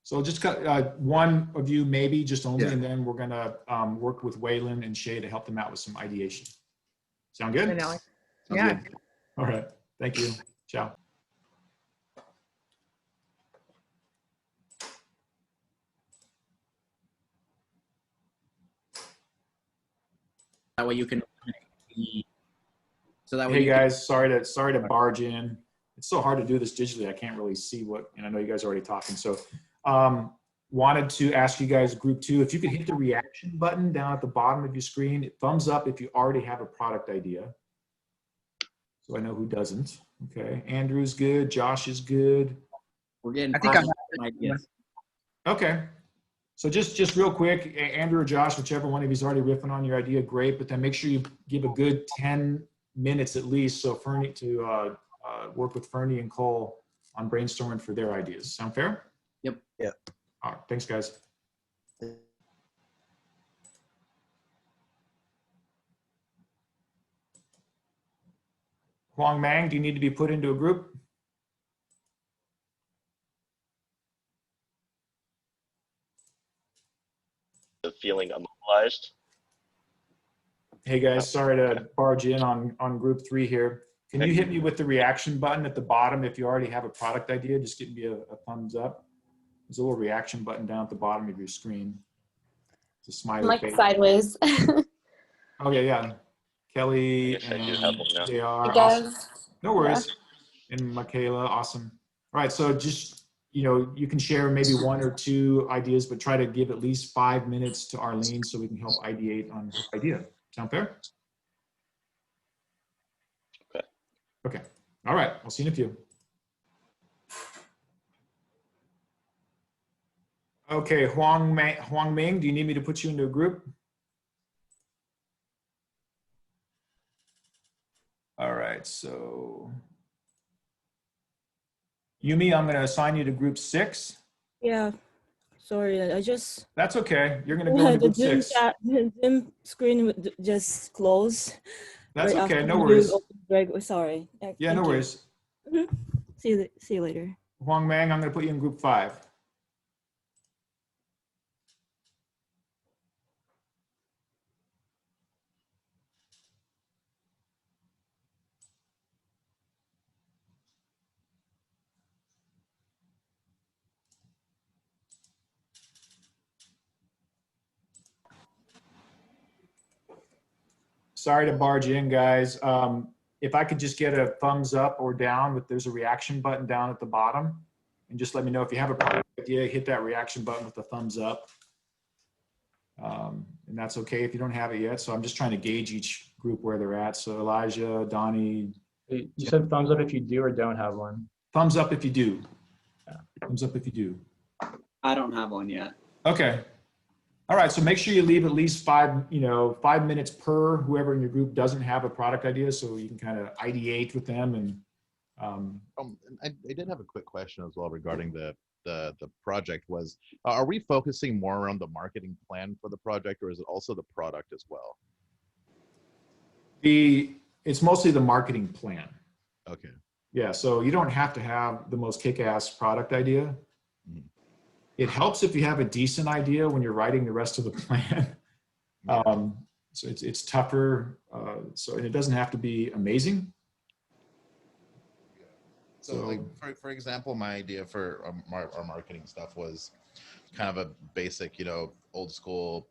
So just cut one of you, maybe just only, and then we're going to work with Waylon and Shay to help them out with some ideation. Sound good? I know. Sounds Yeah. good. All right. Thank you. Ciao. That way you can. So that way Hey you can- guys, sorry to barge in. It's so hard to do this digitally. I can't really see what, and I know you guys are already talking. So wanted to ask you guys, group 2, if you could hit the reaction button down at the bottom of your screen, thumbs up if you already have a product idea. So I know who doesn't. Okay, Andrew's good, Josh is good. We're getting. I think I ideas. Okay. So just real quick, Andrew or Josh, whichever one of you's already riffing on your idea, great. But then make sure you give a good 10 minutes at least, so Fernie to work with Fernie and Cole on brainstorming for their ideas. Sound fair? Yep. Yeah. All right. Thanks, guys. Huang Mang, do you need to be put into a group? Feeling immobilized. Hey guys, sorry to barge in on group 3 here. Can you hit me with the reaction button at the bottom if you already have a product idea? Just give me a thumbs up. There's a little reaction button down at the bottom of your screen. It's a smiley Like face. sideways. Okay, yeah. Kelly I guess I do and have one now. JR. I Awesome. guess. No worries. And Michaela, awesome. All right, so just, you can share maybe 1 or 2 ideas, but try to give at least 5 minutes to Arlene so we can help ideate on her idea. Sound fair? Okay. Okay. All right. I'll see you in a few. Okay, Huang Ming, do you need me to put you into a group? All right, so Yumi, I'm going to assign you to group 6. Yeah, sorry, I just That's okay. You're going to go into the group 6. The Zoom screen just closed. That's right okay. after No you worries. Sorry. Yeah, no worries. See you later. Huang Mang, I'm going to put you in group 5. Sorry to barge in, guys. If I could just get a thumbs up or down, there's a reaction button down at the bottom. And just let me know if you have a product idea, hit that reaction button with the thumbs up. And that's okay if you don't have it yet. So I'm just trying to gauge each group where they're at. So Elijah, Donnie, You said thumbs up if you do or don't have one. Thumbs up if you do. Thumbs up if you do. I don't have one yet. Okay. All right. So make sure you leave at least 5 minutes per whoever in your group doesn't have a product idea, so you can kind of ideate with them. And I did have a quick question as well regarding the project. Was are we focusing more around the marketing plan for the project, or is it also the product as well? it's mostly the marketing plan. Okay. Yeah. So you don't have to have the most kick-ass product idea. Mhm. It helps if you have a decent idea when you're writing the rest of the plan. Yeah. So it's tougher. And it doesn't have to be amazing. So, like for example, my idea for our marketing stuff was kind of a basic, old school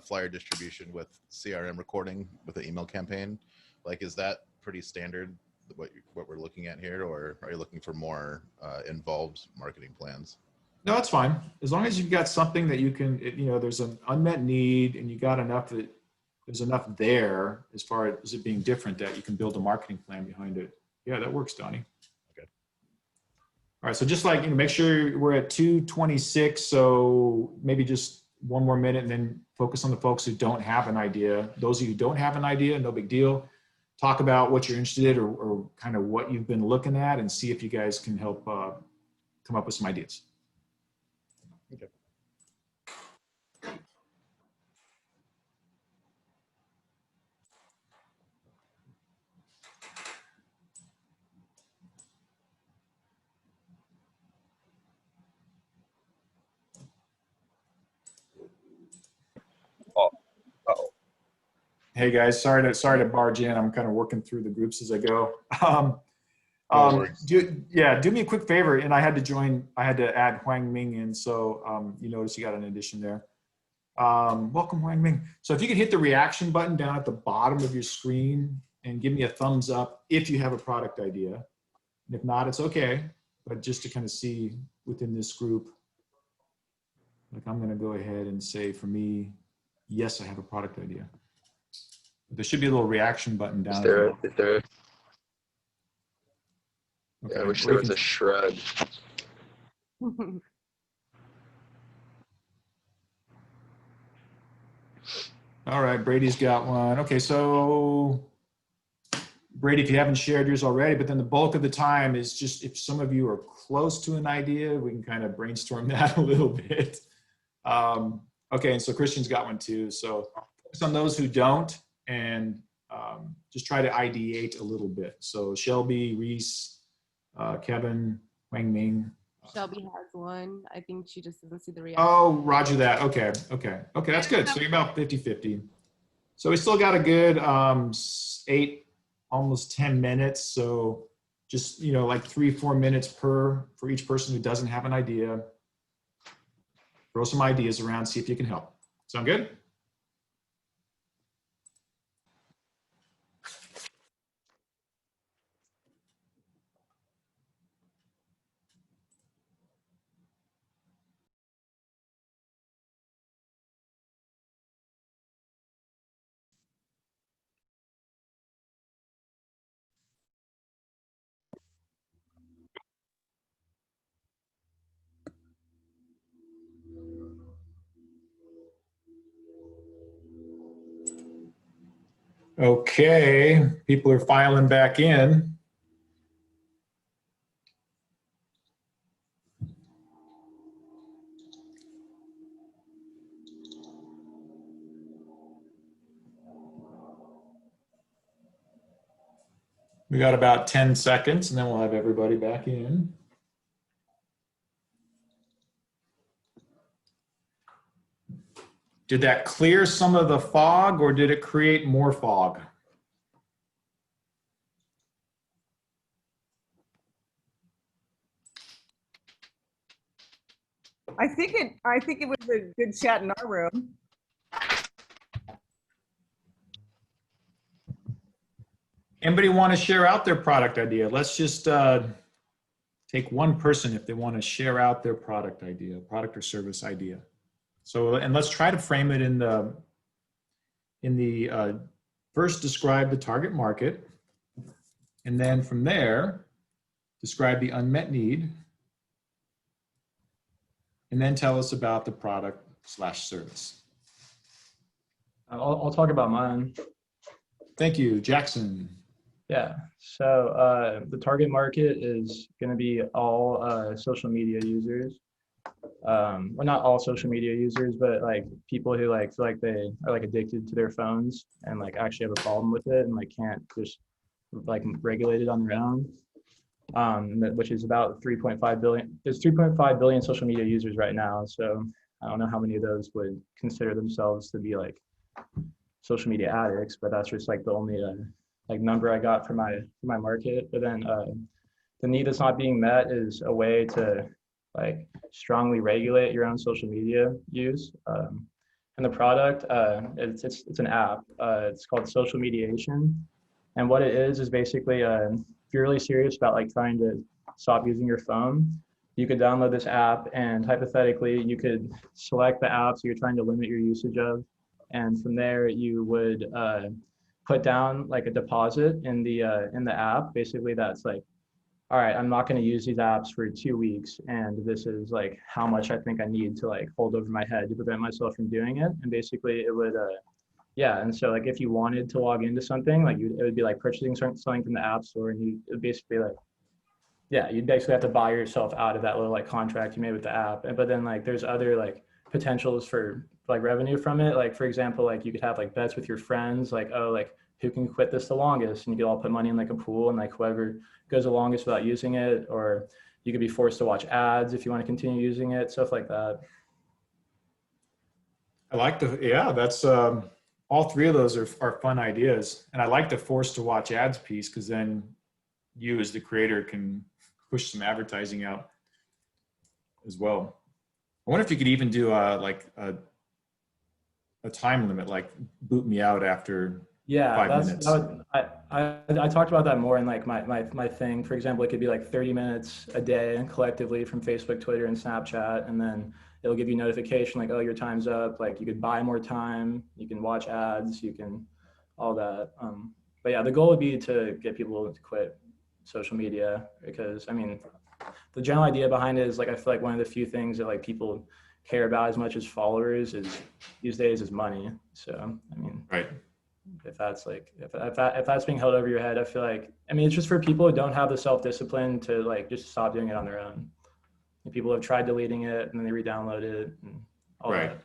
flyer distribution with CRM recording with an email campaign. Like, is that pretty standard? What we're looking at here, or are you looking for more involved marketing plans? No, that's fine. As long as you've got something that you can, there's an unmet need and you got enough that there's enough there as far as it being different that you can build a marketing plan behind it. Yeah, that works, Donnie. Okay. All right. So just like, make sure we're at 2:26. So maybe just one more minute and then focus on the folks who don't have an idea. Those of you who don't have an idea, no big deal. Talk about what you're interested in or kind of what you've been looking at and see if you guys can help come up with some ideas. Okay. Hey guys, sorry to barge in. I'm kind of working through the groups as I go. Do me a quick favor. And I had to add Huang Ming in. So you notice you got an addition there. Welcome, Huang Ming. So if you could hit the reaction button down at the bottom of your screen and give me a thumbs up if you have a product idea. And if not, it's okay. But just to kind of see within this group, like I'm going to go ahead and say for me, yes, I have a product idea. There should be a little reaction button down. Is there? Okay. I wish there was a shrug. All right, Brady's got one. Okay, so Brady, if you haven't shared yours already, but then the bulk of the time is just if some of you are close to an idea, we can kind of brainstorm that a little bit. Okay, and so Christian's got one too. So focus on those who don't and just try to ideate a little bit. So Shelby, Reese, Kevin, Wang Ming. Shelby has one. I think she just doesn't see the reaction. Oh, roger that. Okay, that's good. So you're about 50-50. So we still got a good 8, almost 10 minutes. So just, like 3-4 minutes for each person who doesn't have an idea. Throw some ideas around, see if you can help. Sound good? Okay, people are filing back in. We got about 10 seconds and then we'll have everybody back in. Did that clear some of the fog or did it create more fog? I think it was a good chat in our room. Anybody want to share out their product idea? Let's just take one person if they want to share out their product idea, product or service idea. So, and let's try to frame it in the first describe the target market. And then from there, describe the unmet need. And then tell us about the product/service. I'll talk about mine. Thank you, Jackson. Yeah. So the target market is going to be all social media users. Well, not all social media users, but like people who like feel like they are like addicted to their phones and like actually have a problem with it and like can't just like regulate it on their own. Which is about 3.5 billion. There's 3.5 billion social media users right now. So I don't know how many of those would consider themselves to be like social media addicts, but that's just like the only like number I got for my market. But then the need that's not being met is a way to like strongly regulate your own social media use. And the product, it's an app. It's called Social Mediation. And what it is basically, if you're really serious about like trying to stop using your phone, you could download this app and hypothetically you could select the apps you're trying to limit your usage of. And from there you would put down like a deposit in the app. Basically that's like, all right, I'm not going to use these apps for 2 weeks. And this is like how much I think I need to like hold over my head to prevent myself from doing it. And basically it would, yeah. And so like if you wanted to log into something, like it would be like purchasing something from the app store and you would basically like, yeah, you'd basically have to buy yourself out of that little like contract you made with the app. But then like there's other like potentials for like revenue from it. Like for example, like you could have like bets with your friends, like, oh, like who can quit this the longest? And you could all put money in like a pool and like whoever goes the longest without using it, or you could be forced to watch ads if you want to continue using it, stuff like that. I like yeah, that's, all three of those are fun ideas. And I like the forced to watch ads piece because then you as the creator can push some advertising out as well. I wonder if you could even do like a time limit, like boot me out after 5 minutes. I talked about that more in like my thing. For example, it could be like 30 minutes a day collectively from Facebook, Twitter, and Snapchat. And then it'll give you notification like, oh, your time's up. Like you could buy more time, you can watch ads, you can all that. But yeah, the goal would be to get people to quit social media because I mean, the general idea behind it is like, I feel like one of the few things that like people care about as much as followers is these days is money. So, I mean, right. If that's like, if that's being held over your head, I feel like, I mean, it's just for people who don't have the self-discipline to like, just stop doing it on their own. And people have tried deleting it and then they re-download it and all Right. that.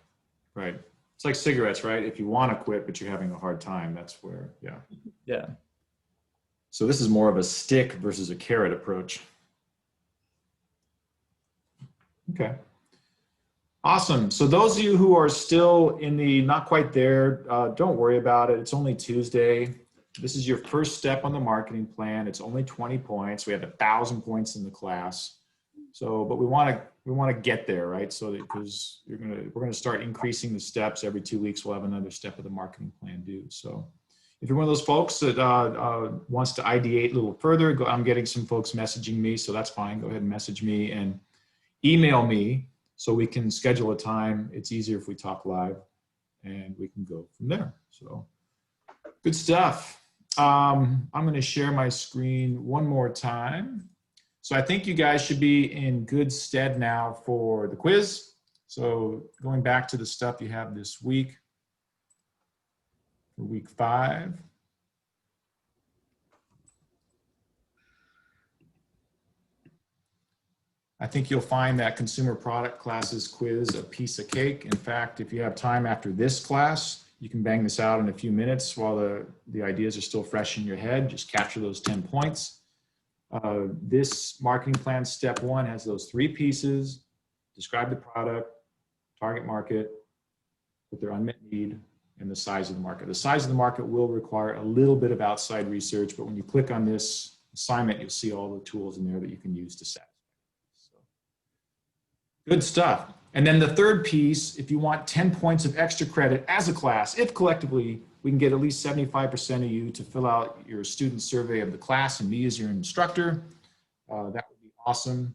Right. It's like cigarettes, right? If you want to quit, but you're having a hard time, that's where, yeah. Yeah. So this is more of a stick versus a carrot approach. Okay. Awesome. So those of you who are still in the not quite there, don't worry about it. It's only Tuesday. This is your first step on the marketing plan. It's only 20 points. We have 1,000 points in the class. So, but we want to get there, right? So that because we're gonna start increasing the steps every 2 weeks. We'll have another step of the marketing plan due. So, if you're one of those folks that wants to ideate a little further, I'm getting some folks messaging me, so that's fine. Go ahead and message me and email me so we can schedule a time. It's easier if we talk live, and we can go from there. So, good stuff. I'm going to share my screen one more time. So I think you guys should be in good stead now for the quiz. So going back to the stuff you have this week, for week 5. I think you'll find that consumer product classes quiz a piece of cake. In fact, if you have time after this class, you can bang this out in a few minutes while the ideas are still fresh in your head. Just capture those 10 points. This marketing plan step 1 has those 3 pieces: describe the product, target market, with their unmet need, and the size of the market. The size of the market will require a little bit of outside research, but when you click on this assignment, you'll see all the tools in there that you can use to satisfy. So, good stuff. And then the third piece, if you want 10 points of extra credit as a class, if collectively we can get at least 75% of you to fill out your student survey of the class and me as your instructor, that would be awesome.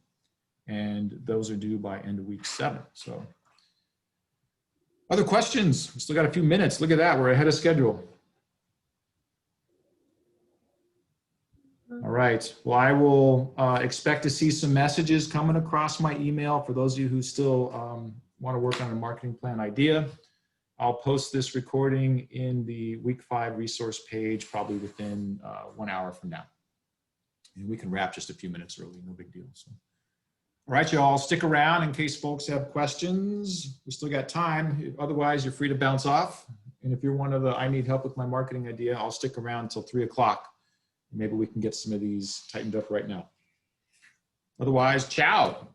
And those are due by end of week 7. So, other questions? We still got a few minutes. Look at that, we're ahead of schedule. All right. Well, I will expect to see some messages coming across my email for those of you who still want to work on a marketing plan idea. I'll post this recording in the week 5 resource page probably within 1 hour from now. And we can wrap just a few minutes early, no big deal. So, all right, y'all, stick around in case folks have questions. We still got time. Otherwise, you're free to bounce off. And if you're one of the I need help with my marketing idea, I'll stick around until 3 o'clock. Maybe we can get some of these tightened up right now. Otherwise, ciao.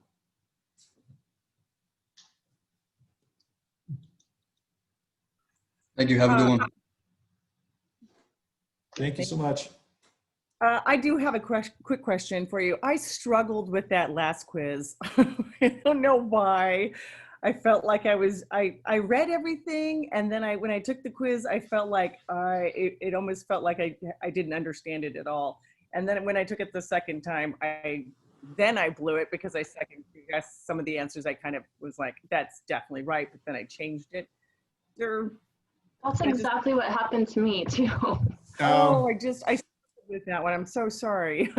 Thank you. Have a good one. Thank you so much. I do have a quick question for you. I struggled with that last quiz. I don't know why. I felt like I read everything, and then when I took the quiz, I felt like it almost felt like I didn't understand it at all. And then when I took it the second time, I blew it because I second guessed some of the answers. I kind of was like, that's definitely right, but then I changed it. That's exactly what happened to me too. Oh, I struggled with that one. I'm so sorry.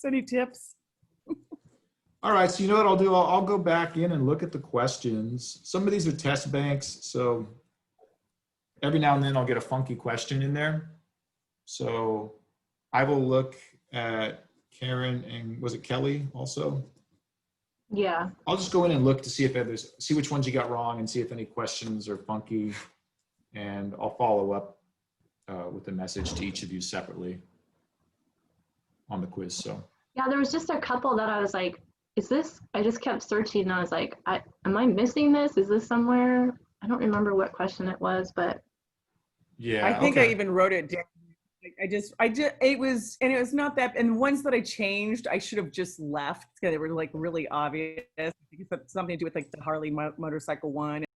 Any tips? All right, so you know what I'll do? I'll go back in and look at the questions. Some of these are test banks, so every now and then I'll get a funky question in there. So I will look at Karen and was it Kelly also? Yeah. I'll just go in and look to see if see which ones you got wrong and see if any questions are funky, and I'll follow up with a message to each of you separately on the quiz. So Yeah, there was just a couple that I was like, is this, I just kept searching and I was like, am I missing this? Is this somewhere? I don't remember what question it was, but. yeah, I think okay. I even wrote it down. It was not that, and the ones that I changed, I should have just left because they were like really obvious. Because something to do with like the Harley motorcycle one.